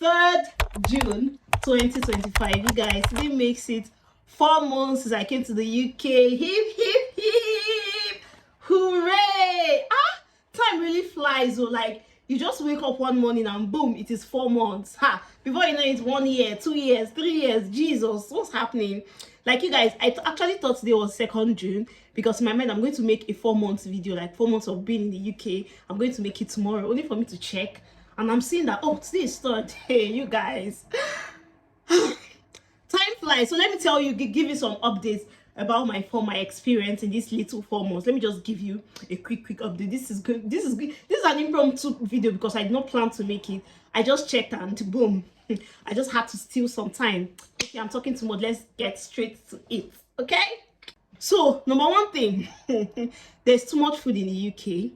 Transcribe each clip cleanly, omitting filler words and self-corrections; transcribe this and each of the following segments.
3rd June 2025. You guys, today makes it 4 months since I came to the UK. Hip hip hip, hooray! Time really flies. Like, you just wake up one morning and boom, it is 4 months. Before you know it, 1 year, 2 years, 3 years. Jesus, what's happening? Like, you guys, I actually thought today was 2nd June because in my mind I'm going to make a 4 months video, like 4 months of being in the UK. I'm going to make it tomorrow, only for me to check, and I'm seeing that, oh, today is 3rd. Hey, you guys, time flies. So let me tell you, give you some updates about my experience in this little 4 months. Let me just give you a quick update. This is good. This is an impromptu video because I did not plan to make it. I just checked and boom, I just had to steal some time. Okay, I'm talking too much. Let's get straight to it. Okay, so number one thing, there's too much food in the UK.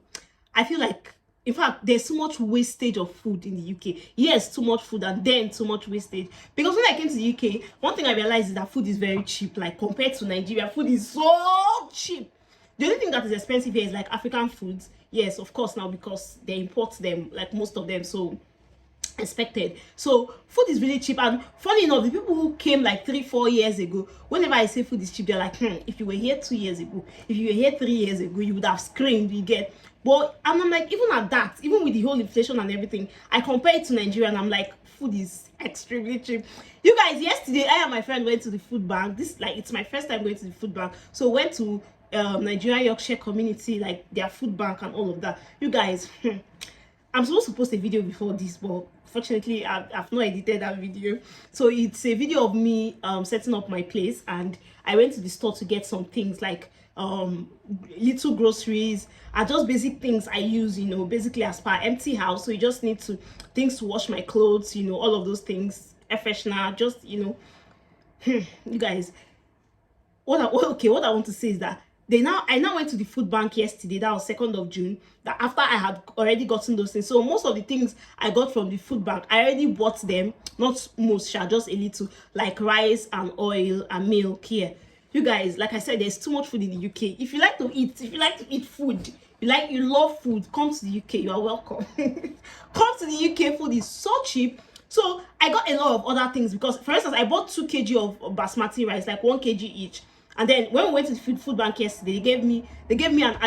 I feel like, in fact, there's too much wastage of food in the UK. Yes, too much food and then too much wastage. Because when I came to the UK, one thing I realized is that food is very cheap. Like, compared to Nigeria, food is so cheap. The only thing that is expensive here is like African foods. Yes, of course, now because they import them, like most of them, so expected. So food is really cheap. And funny enough, the people who came like 3-4 years ago, whenever I say food is cheap, they're like, if you were here 2 years ago, if you were here 3 years ago, you would have screamed. You get. But I'm like, even at that, even with the whole inflation and everything, I compare it to Nigeria and I'm like, food is extremely cheap. You guys, yesterday I and my friend went to the food bank. This, like, it's my first time going to the food bank, so went to Nigeria Yorkshire community, like their food bank and all of that. You guys, I'm supposed to post a video before this, but fortunately I've not edited that video. So it's a video of me setting up my place, and I went to the store to get some things like little groceries and just basic things I use, you know, basically as per empty house. So you just need things to wash my clothes, you know, all of those things, air freshener, just, you know. You guys, what I want to say is that I now went to the food bank yesterday. That was 2nd of June. That after I had already gotten those things. So most of the things I got from the food bank, I already bought them. Not most, just a little, like rice and oil and milk here. You guys, like I said, there's too much food in the UK. If you like to eat food, you love food, come to the UK. You are welcome. Come to the UK. Food is so cheap. So I got a lot of other things because, for instance, I bought 2 kg of basmati rice, like 1 kg each. And then when we went to the food bank yesterday, they gave me an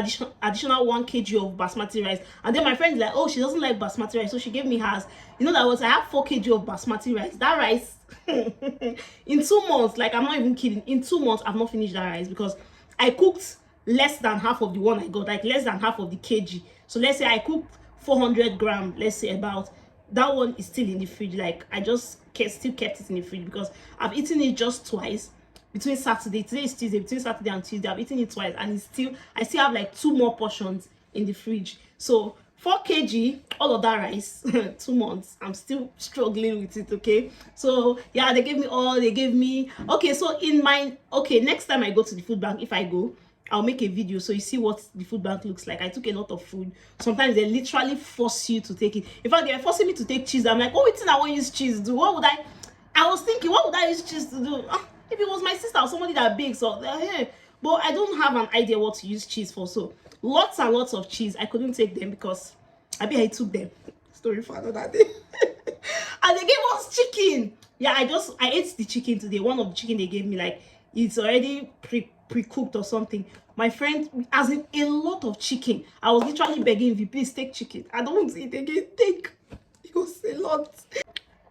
additional 1 kg of basmati rice. And then my friend is like, oh, she doesn't like basmati rice, so she gave me hers. You know that was, I have 4 kg of basmati rice. That rice, in 2 months, like, I'm not even kidding, in 2 months I've not finished that rice because I cooked less than half of the one I got, like less than half of the kg. So let's say I cooked 400 grams, let's say about. That one is still in the fridge. Like, I just still kept it in the fridge because I've eaten it just twice. Between Saturday, today is Tuesday, between Saturday and Tuesday, I've eaten it twice, and I still have like 2 more portions in the fridge. So 4 kg, all of that rice, 2 months, I'm still struggling with it. Okay, so yeah, they gave me okay. So next time I go to the food bank, if I go, I'll make a video so you see what the food bank looks like. I took a lot of food. Sometimes they literally force you to take it. In fact, they were forcing me to take cheese. I'm like, oh, it's I want to use cheese to do. I was thinking, what would I use cheese to do? If it was my sister or somebody that bakes, or but I don't have an idea what to use cheese for. So lots and lots of cheese. I couldn't take them because I took them. Story for another day. And they gave us chicken. Yeah, I ate the chicken today. One of the chicken they gave me, like, it's already pre-cooked or something. My friend, as in a lot of chicken. I was literally begging, if you please take chicken. I don't want to eat again. Take. It was a lot.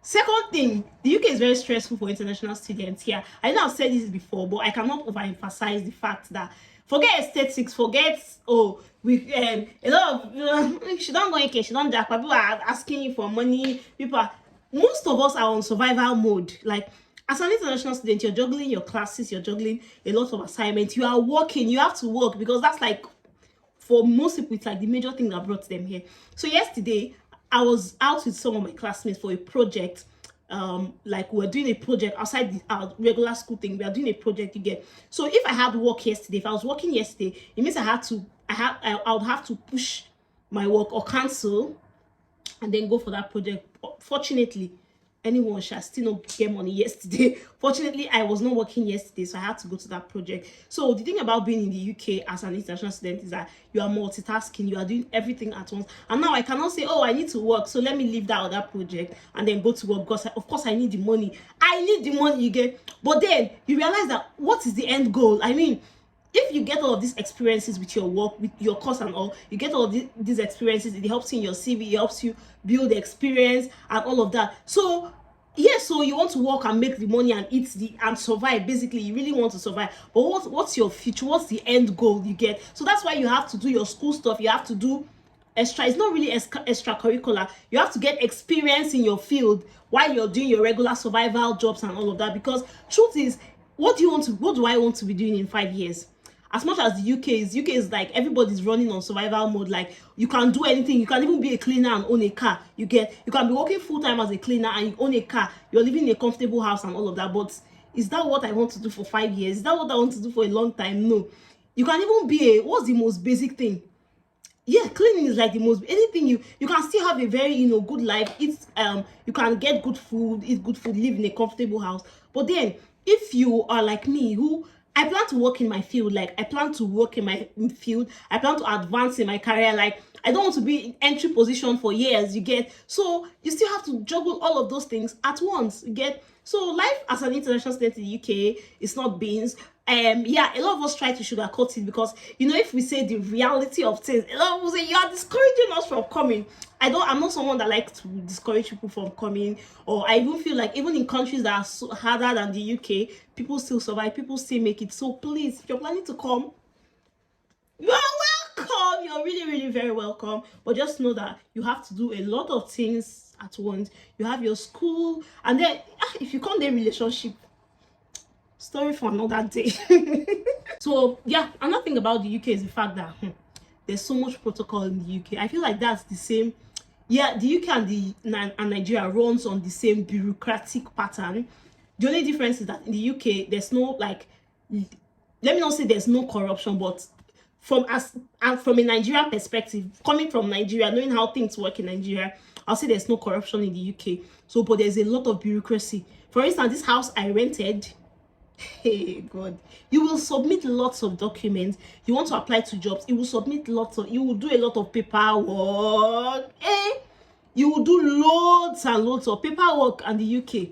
Second thing, the UK is very stressful for international students here. I know I've said this before, but I cannot overemphasize the fact that, forget aesthetics, forget, with a lot of, she don't go in, she don't jack, people are asking you for money, most of us are on survival mode. Like, as an international student, you're juggling your classes, you're juggling a lot of assignments, you are working, you have to work, because that's like, for most people, it's like the major thing that brought them here. So yesterday, I was out with some of my classmates for a project. Like, we're doing a project outside our regular school thing. We are doing a project, you get. So if I had work yesterday, if I was working yesterday, it means I would have to push my work or cancel and then go for that project. Fortunately, anyone shall still not get money yesterday. Fortunately, I was not working yesterday, so I had to go to that project. So the thing about being in the UK as an international student is that you are multitasking, you are doing everything at once. And now I cannot say, oh, I need to work, so let me leave that other project and then go to work, because of course I need the money. I need the money, you get. But then you realize that what is the end goal? I mean, if you get all of these experiences with your work, with your course and all, you get all of these experiences, it helps you in your CV, it helps you build experience and all of that. So yes, so you want to work and make the money and eat and survive. Basically, you really want to survive. But what's your future? What's the end goal you get? So that's why you have to do your school stuff. You have to do extra. It's not really extracurricular. You have to get experience in your field while you're doing your regular survival jobs and all of that. Because truth is, what do I want to be doing in 5 years? As much as the UK is like everybody's running on survival mode. Like you can do anything. You can even be a cleaner and own a car. You can be working full-time as a cleaner and you own a car. You're living in a comfortable house and all of that. But is that what I want to do for 5 years? Is that what I want to do for a long time? No. You can even be what's the most basic thing? Yeah, cleaning is like the most anything. You can still have a very good life. It's you can get good food, eat good food, live in a comfortable house. But then if you are like me, who I plan to work in my field, like I plan to work in my field, I plan to advance in my career, like I don't want to be in entry position for years, you get. So you still have to juggle all of those things at once, you get. So life as an international student in the UK is not beans. Yeah, a lot of us try to sugarcoat it, because if we say the reality of things, a lot of us say you are discouraging us from coming. I'm not someone that likes to discourage people from coming, or I even feel like even in countries that are so harder than the UK, people still survive, people still make it. So please, if you're planning to come, you are welcome. You're really, really very welcome. But just know that you have to do a lot of things at once. You have your school, and then if you come, their relationship story for another day. So yeah, another thing about the UK is the fact that there's so much protocol in the UK. I feel like that's the same. Yeah, the UK and Nigeria runs on the same bureaucratic pattern. The only difference is that in the UK there's no, like, let me not say there's no corruption, but from a Nigerian perspective, coming from Nigeria, knowing how things work in Nigeria, I'll say there's no corruption in the UK. So, but there's a lot of bureaucracy. For instance, this house I rented, hey God, you will submit lots of documents. You want to apply to jobs, you will submit you will do a lot of paperwork. You will do loads and loads of paperwork and the UK.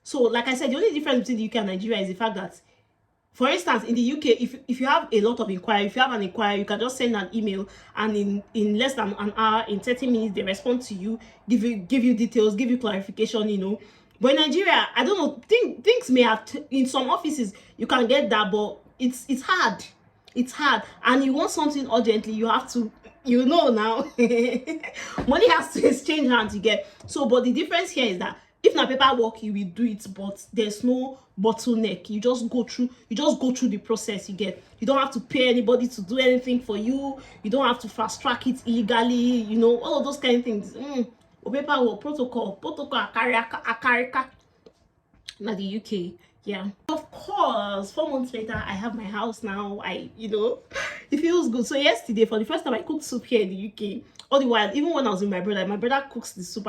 So like I said, the only difference between the UK and Nigeria is the fact that, for instance, in the UK, if you have a lot of inquiry, if you have an inquiry, you can just send an email, and in less than an hour, in 30 minutes, they respond to you, give you details, give you clarification, But in Nigeria, I don't know, things may have, in some offices, you can get that, but it's hard. It's hard. And you want something urgently, you have to, now, money has to exchange hands, you get. So, but the difference here is that, if na paperwork, you will do it, but there's no bottleneck. You just go through the process, you get. You don't have to pay anybody to do anything for you. You don't have to fast track it illegally, all of those kind of things. Paperwork, protocol, akarika. Now the UK, yeah. Of course, 4 months later, I have my house now. It feels good. So yesterday, for the first time, I cooked soup here in the UK. All the while, even when I was with my brother cooks the soup.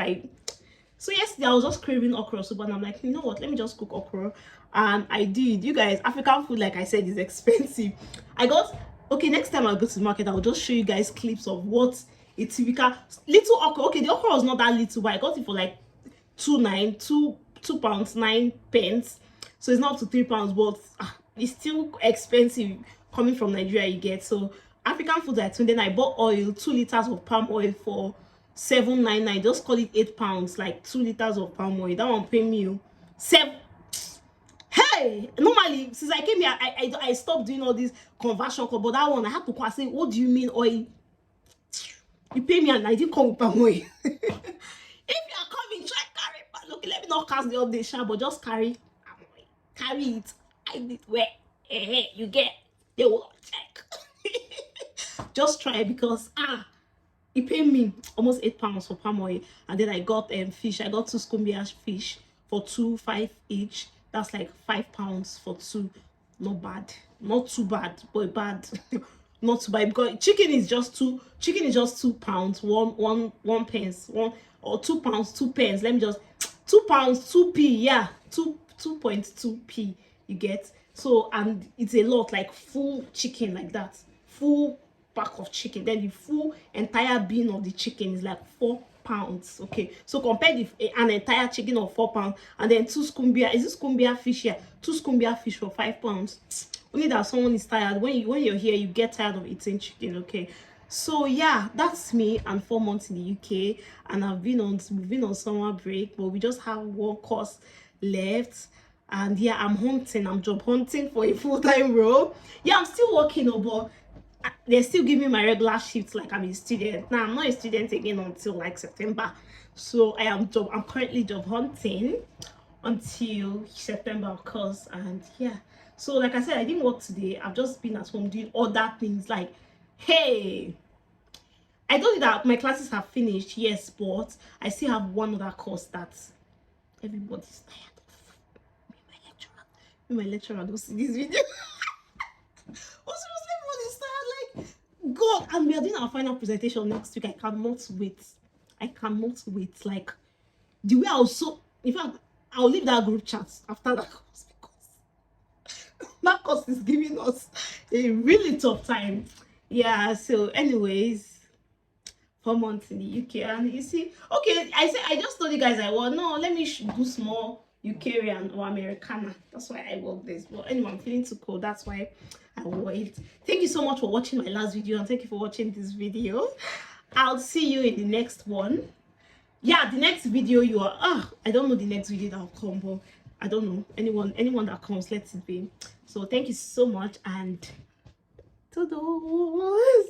So yesterday I was just craving okra soup, and I'm like, you know what, let me just cook okra. And I did. You guys, African food, like I said, is expensive. Next time I go to the market, I'll just show you guys clips of what a typical little okra. Okay, the okra was not that little, but I got it for like £2, 9 pence. So it's not up to £3, but it's still expensive coming from Nigeria, you get. So African food at 20. Then I bought oil, 2 liters of palm oil for £7.99. Just call it £8, like 2 liters of palm oil. That one pay me 7. Hey, normally since I came here, I stopped doing all this conversion, but that one I had to call and say, what do you mean oil? You pay me and I didn't come with palm oil. If you are coming, try carry. But look, let me not cast the update, but just carry it. I did where you get. They will check. Just try, because he paid me almost £8 for palm oil. And then I got fish. I got 2 scumbia fish for £2.5 each. That's like £5 for 2. Not bad. Not too bad, but bad. Not too bad, because chicken is just £2. £1 pence. £1 or £2, 2 pence. Let me just £2, 2p, yeah, 2.2p, you get. So, and it's a lot, like full chicken like that, full pack of chicken. Then the full entire bean of the chicken is like £4. Okay, so compare an entire chicken of £4, and then two scumbia, is this scumbia fish here, two scumbia fish for £5. Only that someone is tired. When you're here, you get tired of eating chicken. Okay, so yeah, that's me and 4 months in the UK, and we've been on summer break, but we just have one course left. And yeah, I'm job hunting for a full-time role. Yeah, I'm still working, but they're still giving my regular shifts like I'm a student. Now I'm not a student again until like September. So I'm currently job hunting until September, of course. And yeah, so like I said, I didn't work today. I've just been at home doing other things. Like, hey, I told you that my classes have finished, yes, but I still have one other course that everybody's tired of. My lecturer don't see this video. Oh, seriously, everyone is tired. Like, God, and we are doing our final presentation next week. I cannot wait. I cannot wait. Like, the way I was so, in fact, I'll leave that group chat after that course, because that course is giving us a really tough time. Yeah, so anyways, 4 months in the UK, and you see, okay, I just told you guys I want, no, let me do small Ukrainian or Americana. That's why I work this. But anyway, I'm feeling too cold, that's why I wore it. Thank you so much for watching my last video, and thank you for watching this video. I'll see you in the next one. Yeah, the next video I don't know the next video that will come, but I don't know, anyone that comes, let it be. So thank you so much, and toodles.